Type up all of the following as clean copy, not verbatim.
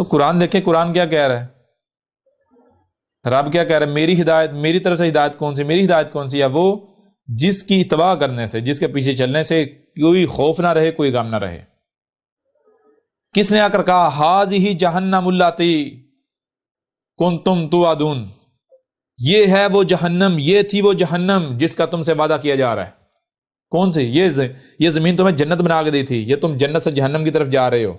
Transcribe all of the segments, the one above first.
تو قرآن دیکھیں قرآن کیا کہہ رہا ہے، رب کیا کہہ رہا ہے، میری ہدایت، میری طرف سے ہدایت کون سی، میری ہدایت کون سی ہے، وہ جس کی اتباع کرنے سے، جس کے پیچھے چلنے سے کوئی خوف نہ رہے، کوئی غم نہ رہے۔ کس نے آ کر کہا ہاذہ جہنم اللاتی کنتم توعدون، یہ ہے وہ جہنم، یہ تھی وہ جہنم جس کا تم سے وعدہ کیا جا رہا ہے۔ کون سی؟ یہ زمین تمہیں جنت بنا کے دی تھی، یہ تم جنت سے جہنم کی طرف جا رہے ہو۔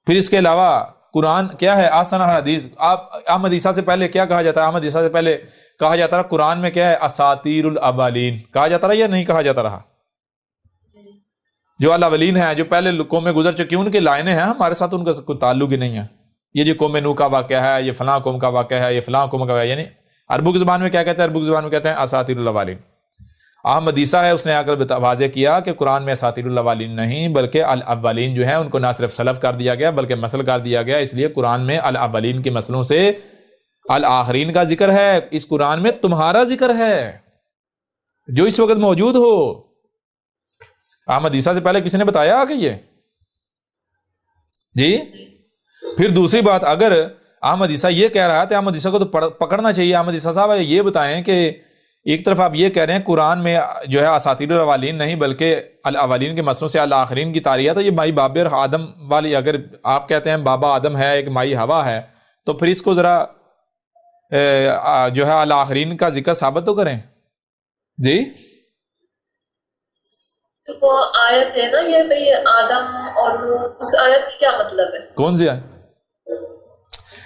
پھر اس کے علاوہ قرآن کیا ہے؟ آسان حدیث۔ آپ احمد عیسیٰ سے پہلے کیا کہا جاتا ہے؟ احمد عیسیٰ سے پہلے کہا جاتا رہا قرآن میں کیا ہے؟ اساطیر الاولین کہا جاتا رہا یا نہیں کہا جاتا رہا؟ جو الاولین ہیں، جو پہلے قومیں گزر چکی ان کے لائنیں ہیں، ہمارے ساتھ ان کا کوئی تعلق ہی نہیں ہے۔ یہ جو قوم نوح کا واقعہ ہے، یہ فلاں قوم کا واقعہ ہے، یہ فلاں قوم کا واقعہ ہے، یعنی عربوں کی زبان میں کیا کہتے ہیں؟ عربوں کی زبان میں کہتے ہیں اساطیر الاولین۔ احمد عیسیٰ ہے، اس نے آ کر واضح کیا کہ قرآن میں اساطیر الاولین نہیں بلکہ الاولین جو ہے ان کو نہ صرف سلف کر دیا گیا بلکہ مثل کر دیا گیا، اس لیے قرآن میں الاولین کے مثلوں سے الآخرین کا ذکر ہے۔ اس قرآن میں تمہارا ذکر ہے جو اس وقت موجود ہو۔ احمد عیسیٰ سے پہلے کسی نے بتایا کہ یہ جی؟ پھر دوسری بات، اگر احمد عیسیٰ یہ کہہ رہا ہے تو احمد عیسیٰ کو تو پکڑنا چاہیے۔ احمد عیسیٰ صاحب یہ بتائیں کہ ایک طرف آپ یہ کہہ رہے ہیں قرآن میں جو ہے اساطیر الاولین نہیں بلکہ الاولین کے مسئلوں سے الآخرین کی تعریف ہے، تو یہ مائی باب اور آدم والی، اگر آپ کہتے ہیں بابا آدم ہے، ایک مائی ہوا ہے، تو پھر اس کو ذرا جو ہے الآخرین کا ذکر ثابت تو کریں جی۔ تو وہ آیت ہے نا یہ بھئی آدم اور نوح، اس آیت کی کیا مطلب ہے؟ کون سی آیت؟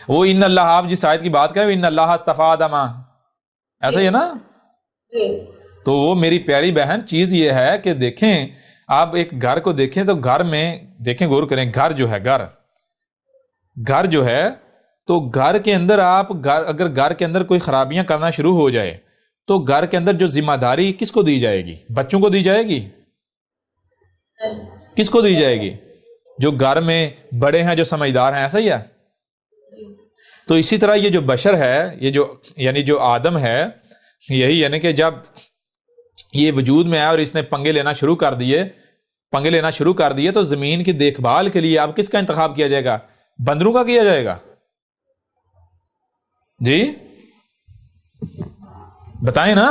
وہ ان اللہ، آپ جس آیت کی بات کریں ان اللہ اصطفیٰ آدم، ایسا ہی ہے نا؟ تو وہ میری پیاری بہن چیز یہ ہے کہ دیکھیں، آپ ایک گھر کو دیکھیں تو گھر میں دیکھیں، غور کریں، گھر جو ہے، گھر جو ہے، تو گھر کے اندر آپ اگر گھر کے اندر کوئی خرابیاں کرنا شروع ہو جائے تو گھر کے اندر جو ذمہ داری کس کو دی جائے گی؟ بچوں کو دی جائے گی؟ کس کو دی جائے گی؟ جو گھر میں بڑے ہیں، جو سمجھدار ہیں، ایسا ہی ہے۔ تو اسی طرح یہ جو بشر ہے، یہ جو یعنی جو آدم ہے، یہی یعنی کہ جب یہ وجود میں آیا اور اس نے پنگے لینا شروع کر دیے تو زمین کی دیکھ بھال کے لیے اب کس کا انتخاب کیا جائے گا؟ بندروں کا کیا جائے گا جی؟ بتائیں نا۔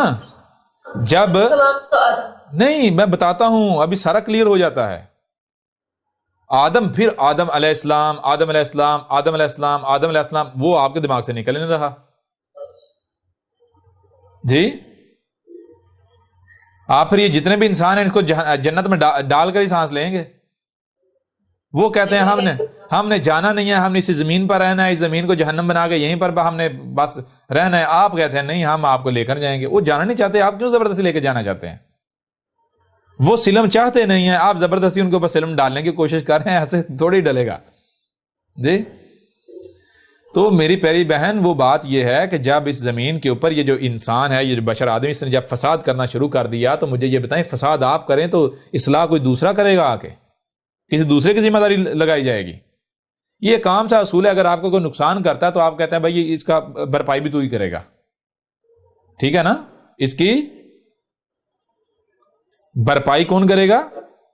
جب نہیں، میں بتاتا ہوں، ابھی سارا کلیئر ہو جاتا ہے۔ آدم، پھر آدم علیہ السلام، آدم علیہ السلام، آدم علیہ السلام، آدم علیہ السلام، وہ آپ کے دماغ سے نکل نہیں رہا جی۔ آپ پھر یہ جتنے بھی انسان ہیں اس کو جنت میں ڈال کر ہی سانس لیں گے؟ وہ کہتے ہیں ہم نے جانا نہیں ہے، ہم نے اسی زمین پر رہنا ہے، اس زمین کو جہنم بنا کے یہیں پر ہم نے بس رہنا ہے۔ آپ کہتے ہیں نہیں، ہم آپ کو لے کر جائیں گے۔ وہ جانا نہیں چاہتے، آپ کیوں زبردستی لے کے جانا چاہتے ہیں؟ وہ سلم چاہتے نہیں ہیں، آپ زبردستی ان کے اوپر سلم ڈالنے کی کوشش کر رہے ہیں، ایسے تھوڑی ڈلے گا جی۔ تو میری پیاری بہن، وہ بات یہ ہے کہ جب اس زمین کے اوپر یہ جو انسان ہے، یہ جو بشر آدمی، اس نے جب فساد کرنا شروع کر دیا تو مجھے یہ بتائیں، فساد آپ کریں تو اصلاح کوئی دوسرا کرے گا؟ آ کے کسی دوسرے کی ذمہ داری لگائی جائے گی؟ یہ ایک عام سا اصول ہے، اگر آپ کو کوئی نقصان کرتا ہے تو آپ کہتے ہیں بھائی اس کا بھرپائی بھی تو ہی کرے گا، ٹھیک ہے نا؟ اس کی بھرپائی کون کرے گا؟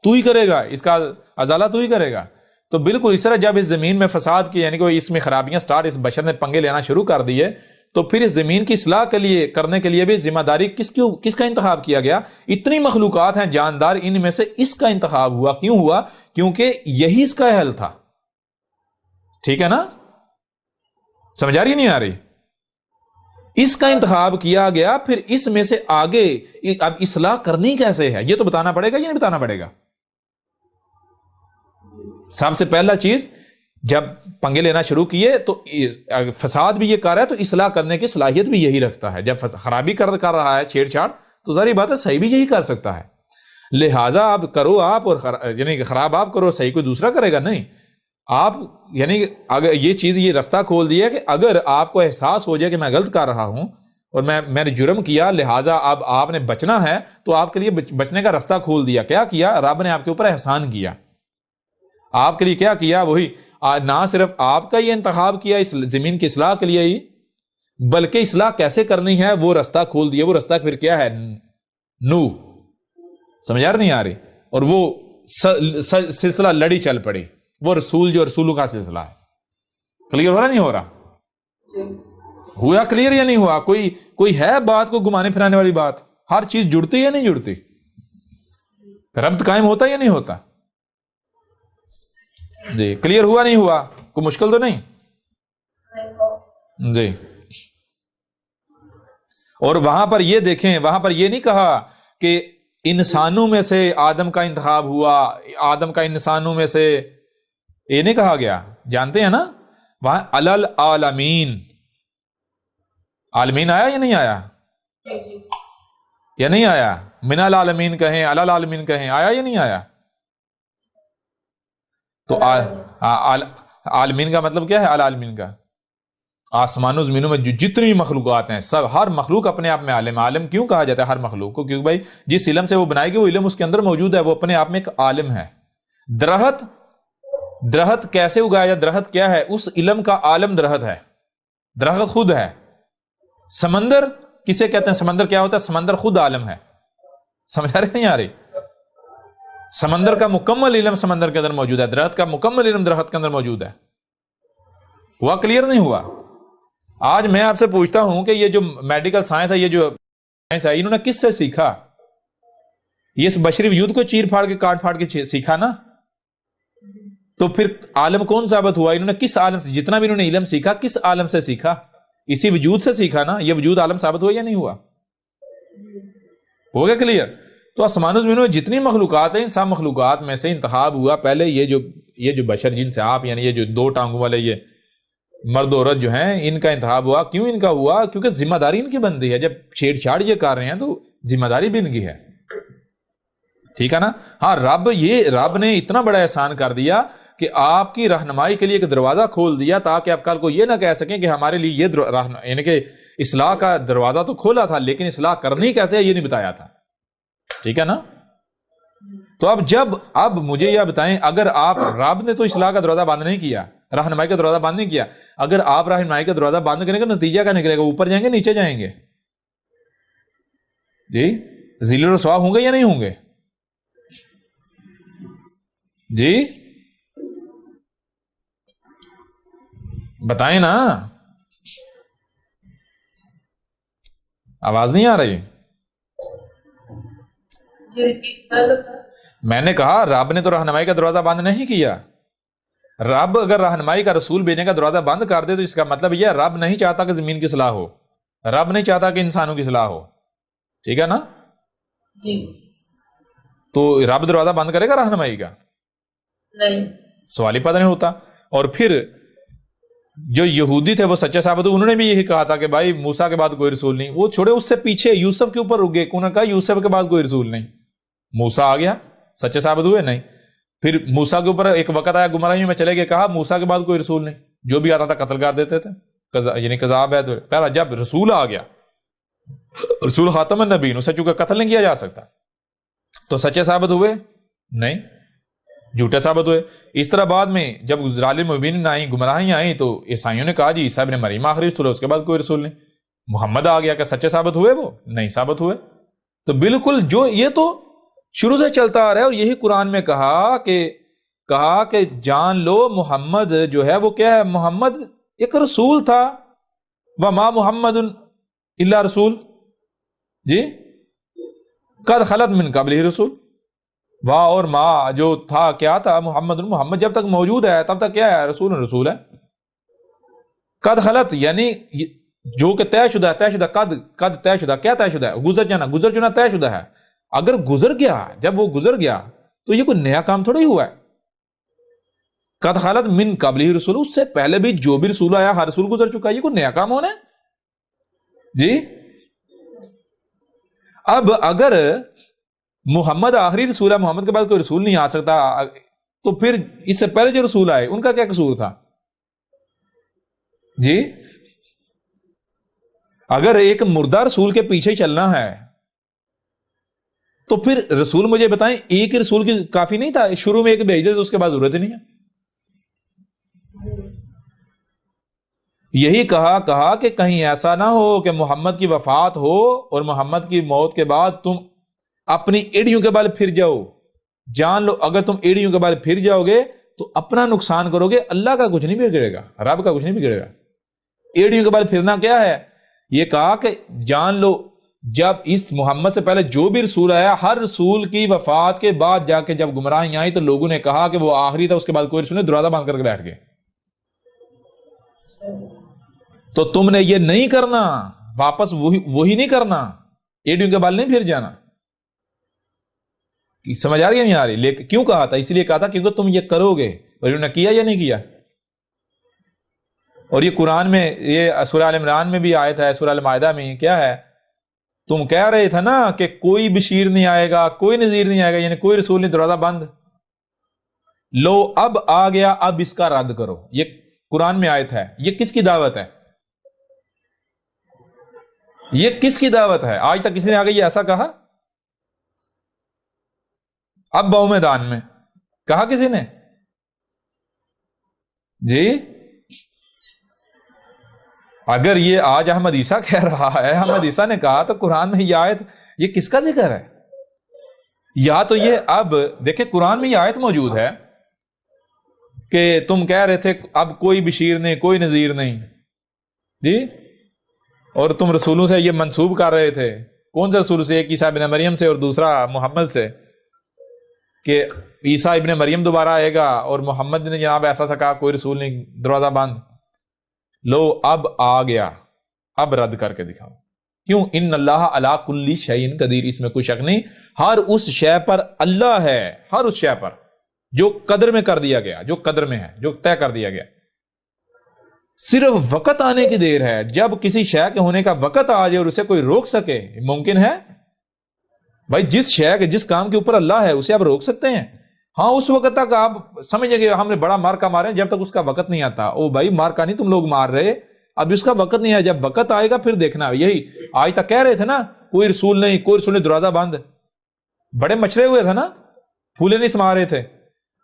تو ہی کرے گا، اس کا ازالہ تو ہی کرے گا۔ تو بالکل اس طرح جب اس زمین میں فساد کی یعنی کہ اس میں خرابیاں اس بشر نے پنگے لینا شروع کر دیے تو پھر اس زمین کی اصلاح کرنے کے لیے بھی ذمہ داری کس کا انتخاب کیا گیا؟ اتنی مخلوقات ہیں جاندار، ان میں سے اس کا انتخاب ہوا۔ کیوں ہوا؟ کیونکہ یہی اس کا اہل تھا، ٹھیک ہے نا؟ سمجھ آ رہی نہیں آ رہی؟ اس کا انتخاب کیا گیا، پھر اس میں سے آگے اب اصلاح کرنی کیسے ہے یہ تو بتانا پڑے گا یا نہیں بتانا پڑے گا؟ سب سے پہلا چیز، جب پنگے لینا شروع کیے تو فساد بھی یہ کر رہا ہے تو اصلاح کرنے کی صلاحیت بھی یہی رکھتا ہے۔ جب خرابی کر رہا ہے، چھیڑ چھاڑ، تو ظاہر بات ہے صحیح بھی یہی کر سکتا ہے۔ لہٰذا آپ کرو، آپ اور یعنی کہ خراب آپ کرو، صحیح کوئی دوسرا کرے گا نہیں۔ آپ یعنی اگر یہ چیز یہ رستہ کھول دیا کہ اگر آپ کو احساس ہو جائے کہ میں غلط کر رہا ہوں اور میں نے جرم کیا، لہٰذا اب آپ نے بچنا ہے، تو آپ کے لیے بچنے کا رستہ کھول دیا۔ کیا کیا؟ رب نے آپ کے اوپر احسان کیا۔ آپ کے لیے کیا کیا؟ وہی نہ صرف آپ کا یہ انتخاب کیا اس زمین کی اصلاح کے لیے ہی، بلکہ اصلاح کیسے کرنی ہے وہ رستہ کھول دیا۔ وہ رستہ پھر کیا ہے؟ نوح۔ سمجھ نہیں آ رہی؟ اور وہ سلسلہ لڑی چل پڑی۔ وہ رسول جو رسولوں کا سلسلہ ہے. کلیئر ہو رہا نہیں ہو رہا؟ جی ہوا کلیئر یا نہیں ہوا؟ کوئی ہے بات کو گھمانے پھرانے والی بات؟ ہر چیز جڑتی یا نہیں جڑتی؟ ربط قائم ہوتا یا نہیں ہوتا؟ جی کلیئر ہوا نہیں ہوا؟ کوئی مشکل تو نہیں؟ جی. اور وہاں پر یہ دیکھیں، وہاں پر یہ نہیں کہا کہ انسانوں میں سے آدم کا انتخاب ہوا، آدم کا انسانوں میں سے، یہ نہیں کہا گیا. جانتے ہیں نا وہاں علل عالمین، عالمین آیا یا نہیں آیا؟ جی یا نہیں آیا؟ من العالمین کہیں، علل عالمین کہیں، آیا یا نہیں آیا؟ تو عالمین کا مطلب کیا ہے؟ العالمین کا آسمان و زمینوں میں جتنی مخلوقات ہیں سب، ہر مخلوق اپنے آپ میں عالم. عالم کیوں کہا جاتا ہے ہر مخلوق کو؟ کیونکہ بھائی جس علم سے وہ بنائے گی وہ علم اس کے اندر موجود ہے، وہ اپنے آپ میں ایک عالم ہے. درخت کیسے اگایا جائے؟ درخت کیا ہے؟ اس علم کا عالم درخت ہے، درخت خود ہے. سمندر کسے کہتے ہیں؟ سمندر کیا ہوتا ہے؟ سمندر خود عالم ہے. سمجھ آ رہے نہیں آ رہی؟ سمندر کا مکمل علم سمندر کے اندر موجود ہے، درخت کا مکمل علم درخت کے اندر موجود ہے. ہوا کلیئر نہیں ہوا؟ آج میں آپ سے پوچھتا ہوں کہ یہ جو میڈیکل سائنس ہے، یہ جو سائنس ہے، انہوں نے کس سے سیکھا؟ یہ اس بشری وجود کو چیر پھاڑ کے کاٹ پھاڑ کے سیکھا نا. تو پھر عالم کون ثابت ہوا؟ انہوں نے کس عالم سے، جتنا بھی انہوں نے علم سیکھا کس عالم سے سیکھا؟ اسی وجود سے سیکھا نا. یہ وجود عالم ثابت ہوا یا نہیں ہوا؟ ہو گیا کلیئر؟ تو آسمان و زمین میں جتنی مخلوقات ہیں، ان سب مخلوقات میں سے انتخاب ہوا پہلے یہ جو بشر جن سے آپ، یعنی یہ جو دو ٹانگوں والے یہ مرد و عورت جو ہیں، ان کا انتخاب ہوا. کیوں ان کا ہوا؟ کیونکہ ذمہ داری ان کی بنتی ہے. جب چھیڑ چھاڑ یہ کر رہے ہیں تو ذمہ داری بھی ان کی ہے. ٹھیک ہے نا؟ ہاں رب نے اتنا بڑا احسان کر دیا کہ آپ کی رہنمائی کے لیے ایک دروازہ کھول دیا، تاکہ آپ کل کو یہ نہ کہہ سکیں کہ ہمارے لیے یہ یعنی کہ اصلاح کا دروازہ تو کھولا تھا لیکن اصلاح کرنی کیسے ہے یہ نہیں بتایا تھا. ٹھیک ہے نا؟ تو اب مجھے یہ بتائیں، اگر آپ، رب نے تو اصلاح کا دروازہ بند نہیں کیا، رہنمائی کا دروازہ بند نہیں کیا، اگر آپ رہنمائی کا دروازہ بند کریں گے نتیجہ کیا نکلے گا؟ اوپر جائیں گے نیچے جائیں گے؟ جی ذل و رسوا ہوں گے یا نہیں ہوں گے؟ جی بتائیں نا، آواز نہیں آ رہی؟ میں نے کہا رب نے تو رہنمائی کا دروازہ بند نہیں کیا. رب اگر رہنمائی کا رسول بھیجنے کا دروازہ بند کر دے تو اس کا مطلب یہ رب نہیں چاہتا کہ زمین کی اصلاح ہو، رب نہیں چاہتا کہ انسانوں کی اصلاح ہو. ٹھیک ہے نا؟ جی تو رب دروازہ بند کرے گا رہنمائی کا؟ نہیں. سوال ہی پیدا نہیں ہوتا. اور پھر جو یہودی تھے وہ سچے ثابت ہوئے، انہوں نے بھی یہی کہا تھا کہ بھائی موسیٰ کے بعد کوئی رسول نہیں. وہ چھوڑے، اس سے پیچھے یوسف کے اوپر رک گئے. انہوں نے کہا یوسف کے بعد کوئی رسول نہیں. موسیٰ آ گیا، سچے ثابت ہوئے نہیں. پھر موسیٰ کے اوپر ایک وقت آیا گمراہیوں میں چلے گئے، کہا موسیٰ کے بعد کوئی رسول نہیں، جو بھی آتا تھا قتل کر دیتے تھے، یعنی کذاب ہے. تو پہلا جب رسول آ گیا، رسول خاتم النبیین، اسے چونکہ قتل نہیں کیا جا سکتا، تو سچے ثابت ہوئے نہیں، جھوٹے ثابت ہوئے. اس طرح بعد میں جب ظالم مبین آئیں، گمراہیاں آئیں، تو عیسائیوں نے کہا جی عیسیٰ ابن مریم آخری رسول ہے، اس کے بعد کوئی رسول نہیں. محمد آ گیا، کہ سچے ثابت ہوئے؟ وہ نہیں ثابت ہوئے. تو بالکل جو یہ تو شروع سے چلتا آ رہا ہے، اور یہی قرآن میں کہا کہ جان لو محمد جو ہے وہ کیا ہے؟ محمد ایک رسول تھا. وما محمد الا رسول، جی قد خلت من قبلہ رسول. واہ اور ماں جو تھا کیا تھا؟ محمد جب تک موجود ہے تب تک کیا ہے؟ رسول ہے. قد خلت یعنی جو کہ طے شدہ ہے، قد طے شدہ، کیا طے شدہ ہے؟ گزر جانا طے شدہ ہے. اگر گزر گیا، جب وہ گزر گیا تو یہ کوئی نیا کام تھوڑا ہی ہوا ہے. قد خلت من قبلہ رسول، اس سے پہلے بھی جو بھی رسول آیا ہر رسول گزر چکا ہے، یہ کوئی نیا کام ہونا ہے جی. اب اگر محمد آخری رسول ہے، محمد کے بعد کوئی رسول نہیں آ سکتا، تو پھر اس سے پہلے جو رسول آئے ان کا کیا قصور تھا جی؟ اگر ایک مردہ رسول کے پیچھے چلنا ہے تو پھر رسول مجھے بتائیں، ایک رسول کی کافی نہیں تھا؟ شروع میں ایک بھیج دے تو اس کے بعد ضرورت ہی نہیں ہے. یہی کہا کہ کہیں ایسا نہ ہو کہ محمد کی وفات ہو اور محمد کی موت کے بعد تم اپنی ایڑیوں کے بل پھر جاؤ. جان لو اگر تم ایڑیوں کے بل پھر جاؤ گے تو اپنا نقصان کرو گے، اللہ کا کچھ نہیں بگڑے گا، رب کا کچھ نہیں بگڑے گا۔ ایڑیوں کے بعد پھرنا کیا ہے؟ یہ کہا کہ جان لو جب اس محمد سے پہلے جو بھی رسول آیا، ہر رسول کی وفات کے بعد جا کے جب گمراہی آئی تو لوگوں نے کہا کہ وہ آخری تھا، اس کے بعد کوئی رسول نہیں، دروازہ بند کر کے بیٹھ گئے۔ تو تم نے یہ نہیں کرنا، واپس وہی نہیں کرنا، ایڑیوں کے بال نہیں پھر جانا۔ سمجھ آ رہی ہے نہیں آ رہی؟ لیکن کیوں کہا تھا؟ اس لیے کہا تھا کیونکہ تم یہ کرو گے، اور انہوں نے کیا یا نہیں کیا؟ اور یہ قرآن میں، یہ سورہ آل عمران میں بھی آیت ہے، سورہ المائدہ میں کیا ہے؟ تم کہہ رہے تھے نا کہ کوئی بشیر نہیں آئے گا، کوئی نذیر نہیں آئے گا، یعنی کوئی رسول نہیں، دروازہ بند۔ لو اب آ گیا، اب اس کا رد کرو۔ یہ قرآن میں آیت ہے، یہ کس کی دعوت ہے؟ یہ کس کی دعوت ہے؟ آج تک کسی نے آگے یہ ایسا کہا؟ اب باؤ میدان میں کہا کسی نے؟ جی اگر یہ آج احمد عیسیٰ کہہ رہا ہے، احمد عیسیٰ نے کہا، تو قرآن میں یہ آیت، یہ کس کا ذکر ہے؟ یا تو یہ اب دیکھیں قرآن میں یہ آیت موجود ہے کہ تم کہہ رہے تھے اب کوئی بشیر نہیں، کوئی نذیر نہیں، جی، اور تم رسولوں سے یہ منسوب کر رہے تھے۔ کون سے رسول سے؟ ایک عیسیٰ ابن مریم سے اور دوسرا محمد سے، کہ عیسیٰ ابن مریم دوبارہ آئے گا، اور محمد نے جناب ایسا سا کہا کوئی رسول نہیں، دروازہ بند۔ لو اب آ گیا، اب رد کر کے دکھاؤ۔ کیوں؟ ان اللہ علی کل شیء قدیر، اس میں کوئی شک نہیں، ہر اس شے پر اللہ ہے، ہر اس شے پر جو قدر میں کر دیا گیا، جو قدر میں ہے، جو طے کر دیا گیا۔ صرف وقت آنے کی دیر ہے، جب کسی شے کے ہونے کا وقت آ جائے اور اسے کوئی روک سکے، ممکن ہے؟ بھائی جس شے کے، جس کام کے اوپر اللہ ہے اسے آپ روک سکتے ہیں؟ ہاں اس وقت تک آپ سمجھیں گے ہم نے بڑا مارکا مارے، جب تک اس کا وقت نہیں آتا۔ او بھائی مارکا نہیں تم لوگ مار رہے، اب اس کا وقت نہیں ہے، جب وقت آئے گا پھر دیکھنا۔ یہی آج تک کہہ رہے تھے نا کوئی رسول نہیں، کوئی رسول نہیں، دروازہ بند، بڑے مچرے ہوئے تھے نا، پھولے نہیں سما رہے تھے۔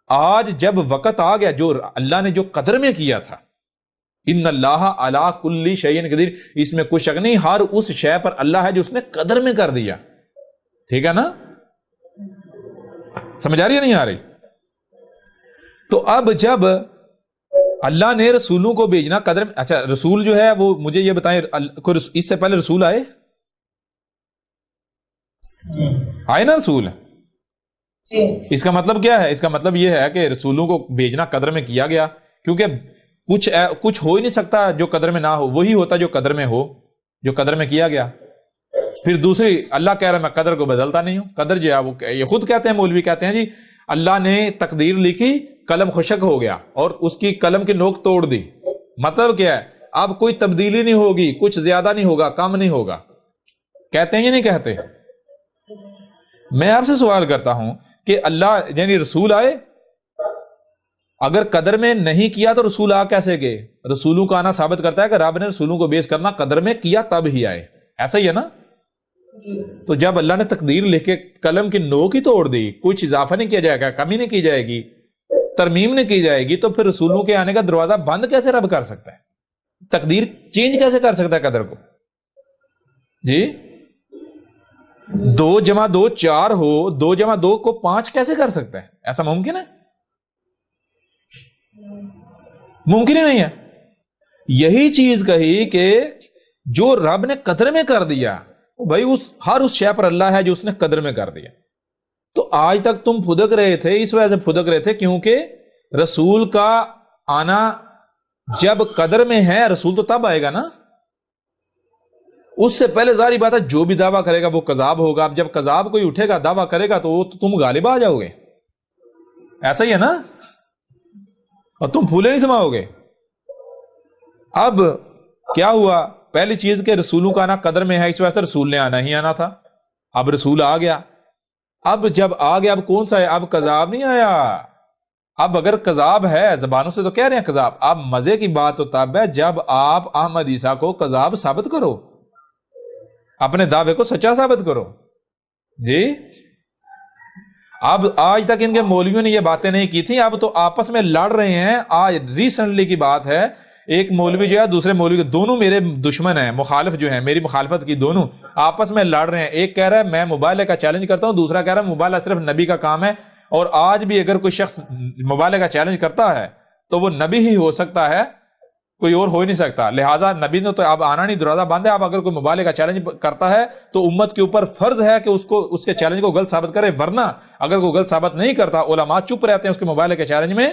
آج جب وقت آ گیا، جو اللہ نے جو قدر میں کیا تھا، ان اللہ علی کل شیء قدیر، اس میں کوئی شک نہیں، ہر اس شے پر اللہ ہے جو اس نے قدر میں کر دیا۔ ٹھیک ہے نا؟ سمجھ آ رہی ہے نہیں آ رہی؟ تو اب جب اللہ نے رسولوں کو بھیجنا قدر میں، اچھا رسول جو ہے وہ مجھے یہ بتائیں، اس سے پہلے رسول آئے نا رسول؟ اس کا مطلب کیا ہے؟ اس کا مطلب یہ ہے کہ رسولوں کو بھیجنا قدر میں کیا گیا، کیونکہ کچھ ہو ہی نہیں سکتا جو قدر میں نہ ہو، وہی ہوتا جو قدر میں ہو، جو قدر میں کیا گیا۔ پھر دوسری، اللہ کہہ رہا ہے میں قدر کو بدلتا نہیں ہوں۔ قدر جو ہے وہ یہ خود کہتے ہیں، مولوی کہتے ہیں جی اللہ نے تقدیر لکھی، قلم خشک ہو گیا اور اس کی قلم کی نوک توڑ دی۔ مطلب کیا ہے؟ اب کوئی تبدیلی نہیں ہوگی، کچھ زیادہ نہیں ہوگا، کم نہیں ہوگا۔ کہتے ہیں یا نہیں کہتے؟ میں آپ سے سوال کرتا ہوں کہ اللہ یعنی رسول آئے، اگر قدر میں نہیں کیا تو رسول آ کیسے گئے؟ رسولوں کا آنا ثابت کرتا ہے کہ رب نے رسولوں کو بیس کرنا قدر میں کیا تب ہی آئے، ایسا ہی ہے نا؟ تو جب اللہ نے تقدیر لکھ کے قلم کی نوک ہی توڑ دی، کچھ اضافہ نہیں کیا جائے گا، کمی نہیں کی جائے گی، ترمیم نہیں کی جائے گی، تو پھر رسولوں کے آنے کا دروازہ بند کیسے رب کر سکتا ہے؟ تقدیر چینج کیسے کر سکتا ہے قدر کو؟ جی 2 + 2 4 ہو، 2 + 2 کو 5 کیسے کر سکتا ہے؟ ایسا ممکن ہے؟ ممکن ہی نہیں ہے۔ یہی چیز کہی کہ جو رب نے قدر میں کر دیا، بھائی ہر اس شے پر اللہ ہے جو اس نے قدر میں کر دیا۔ تو آج تک تم پھدک رہے تھے، اس وجہ سے پھدک رہے تھے کیونکہ رسول کا آنا جب قدر میں ہے، رسول تو تب آئے گا نا، اس سے پہلے ظاہری بات ہے جو بھی دعویٰ کرے گا وہ کذاب ہوگا۔ اب جب کذاب کوئی اٹھے گا دعویٰ کرے گا تو تم غالب آ جاؤ گے، ایسا ہی ہے نا، اور تم پھولے نہیں سماؤ گے۔ اب کیا ہوا؟ پہلی چیز کہ رسولوں کا آنا قدر میں ہے، اس وجہ سے رسول نے آنا ہی آنا تھا۔ اب رسول آ گیا، اب جب آ گیا اب کون سا ہے؟ اب کذاب نہیں آیا۔ اب اگر کذاب ہے، زبانوں سے تو کہہ رہے ہیں کذاب، اب مزے کی بات تو تب ہے جب آپ احمد عیسیٰ کو کذاب ثابت کرو، اپنے دعوے کو سچا ثابت کرو۔ جی اب آج تک ان کے مولویوں نے یہ باتیں نہیں کی تھیں، اب تو آپس میں لڑ رہے ہیں۔ آج ریسنٹلی کی بات ہے، ایک مولوی جو ہے دوسرے مولوی کے، دونوں میرے دشمن ہیں، مخالف جو ہیں، میری مخالفت کی، دونوں آپس میں لڑ رہے ہیں۔ ایک کہہ رہا ہے میں مبالغہ کا چیلنج کرتا ہوں، دوسرا کہہ رہا ہے مبالغہ صرف نبی کا کام ہے، اور آج بھی اگر کوئی شخص مبالغہ کا چیلنج کرتا ہے تو وہ نبی ہی ہو سکتا ہے، کوئی اور ہو ہی نہیں سکتا. لہٰذا نبی نے تو اب آنا نہیں، دروازہ بند ہے. اب اگر کوئی مبالغہ کا چیلنج کرتا ہے تو امت کے اوپر فرض ہے کہ اس کے چیلنج کو غلط ثابت کرے، ورنہ اگر کوئی غلط ثابت نہیں کرتا، علماء چپ رہتے ہیں اس کے مبالغہ کے چیلنج میں،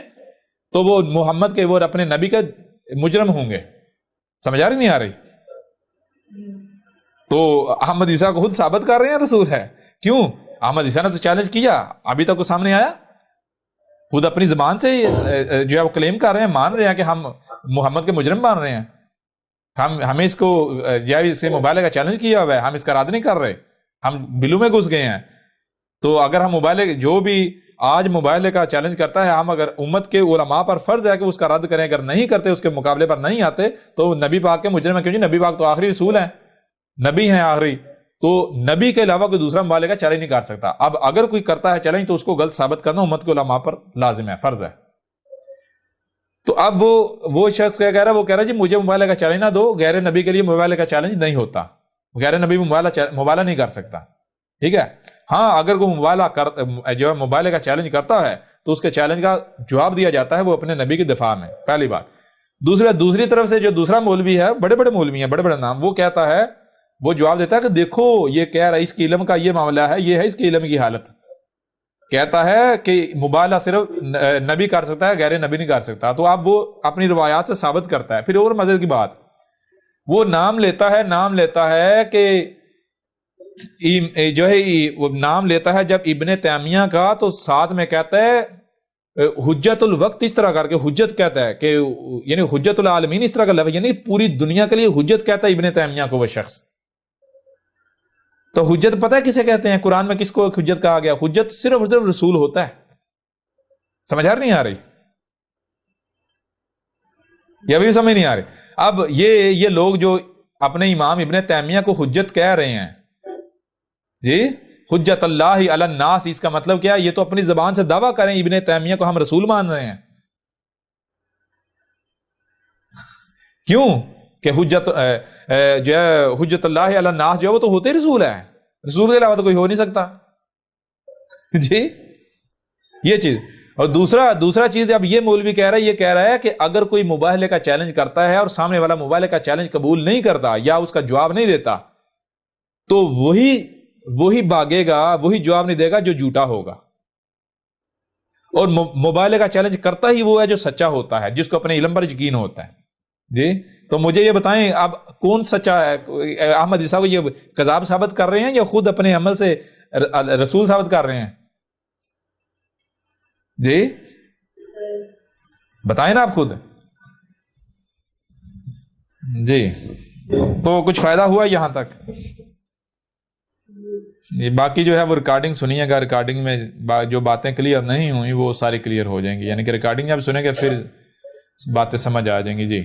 تو وہ محمد کے وہ اپنے نبی کے مجرم ہوں گے. سمجھ آ رہی نہیں آ رہی؟ تو احمد عیسیٰ کو خود ثابت کر رہے ہیں رسول ہے. کیوں؟ احمد عیسیٰ نے تو چیلنج کیا، ابھی تک وہ سامنے آیا. خود اپنی زبان سے جو ہے وہ کلیم کر رہے ہیں، مان رہے ہیں کہ ہم محمد کے مجرم مان رہے ہیں. ہمیں اس کو اس سے مبالغہ کا چیلنج کیا ہوا ہے، ہم اس کا رد نہیں کر رہے، ہم بلو میں گھس گئے ہیں. تو اگر ہم مبالغہ، جو بھی آج مبالغہ کا چیلنج کرتا ہے، ہم اگر امت کے علماء پر فرض ہے کہ اس کا رد کریں، اگر نہیں کرتے، اس کے مقابلے پر نہیں آتے، تو نبی پاک کے مجرم ہیں. کیونکہ نبی پاک تو آخری رسول ہیں، نبی ہیں آخری. تو نبی کے علاوہ کوئی دوسرا مبالغہ کا چیلنج نہیں کر سکتا. اب اگر کوئی کرتا ہے چیلنج تو اس کو غلط ثابت کرنا امت کے علماء پر لازم ہے، فرض ہے. تو اب وہ شخص کیا کہہ رہا ہے؟ وہ کہہ رہا ہے جی مجھے مبالغہ کا چیلنج نہ دو، غیر نبی کے لیے مبالغہ کا چیلنج نہیں ہوتا، غیر نبی مبالغہ نہیں کر سکتا. ٹھیک ہے. ہاں اگر کوئی مبالغہ کا چیلنج کرتا ہے تو اس کے چیلنج کا جواب دیا جاتا ہے وہ اپنے نبی کی دفاع میں، پہلی بات. دوسری طرف سے جو دوسرا مولوی ہے، بڑے بڑے مولوی ہیں، بڑے بڑے نام، وہ کہتا ہے، وہ جواب دیتا ہے کہ دیکھو یہ کہہ رہا ہے اس کے علم کا یہ معاملہ ہے، یہ ہے اس کے علم کی حالت. کہتا ہے کہ مبالغہ صرف نبی کر سکتا ہے، غیر نبی نہیں کر سکتا. تو اب وہ اپنی روایات سے ثابت کرتا ہے. پھر اور مزے کی بات، وہ نام لیتا ہے کہ جو ہے وہ نام لیتا ہے جب ابن تیمیہ کا، تو ساتھ میں کہتا ہے حجت الوقت، اس طرح کر کے حجت کہتا ہے کہ یعنی حجت العالمین، اس طرح کا لفظ، یعنی پوری دنیا کے لیے حجت کہتا ہے ابن تیمیہ کو وہ شخص. تو حجت پتہ ہے کسے کہتے ہیں؟ قرآن میں کس کو حجت کہا گیا؟ حجت صرف رسول ہوتا ہے. سمجھ نہیں آ رہی؟ یہ ابھی سمجھ نہیں آ رہی. اب یہ لوگ جو اپنے امام ابن تیمیہ کو حجت کہہ رہے ہیں، جی حجت اللہ علی الناس، اس کا مطلب کیا ہے؟ یہ تو اپنی زبان سے دعویٰ کریں ابن تیمیہ کو ہم رسول مان رہے ہیں. کیوں کہ حجت جو ہے حجت اللہ علی الناس جو ہے وہ تو ہوتے رسول ہے، رسول کے علاوہ تو کوئی ہو نہیں سکتا. جی یہ چیز. اور دوسرا چیز اب یہ مولوی کہہ رہا ہے، یہ کہہ رہا ہے کہ اگر کوئی مبالغہ کا چیلنج کرتا ہے اور سامنے والا مبالغہ کا چیلنج قبول نہیں کرتا یا اس کا جواب نہیں دیتا، تو وہی بھاگے گا، وہی جواب نہیں دے گا جو جھوٹا ہوگا. اور مبالغہ کا چیلنج کرتا ہی وہ ہے جو سچا ہوتا ہے، جس کو اپنے علم پر یقین ہوتا ہے. جی تو مجھے یہ بتائیں اب کون سچا ہے؟ احمد عیسیٰ کو یہ کذاب ثابت کر رہے ہیں یا خود اپنے عمل سے رسول ثابت کر رہے ہیں؟ جی بتائیں نا آپ خود. جی تو کچھ فائدہ ہوا یہاں تک؟ باقی جو ہے وہ ریکارڈنگ سنیے گا، ریکارڈنگ میں جو باتیں کلیئر نہیں ہوئی وہ ساری کلیئر ہو جائیں گی. یعنی کہ ریکارڈنگ جب سنیں گے پھر باتیں سمجھ آ جائیں گی. جی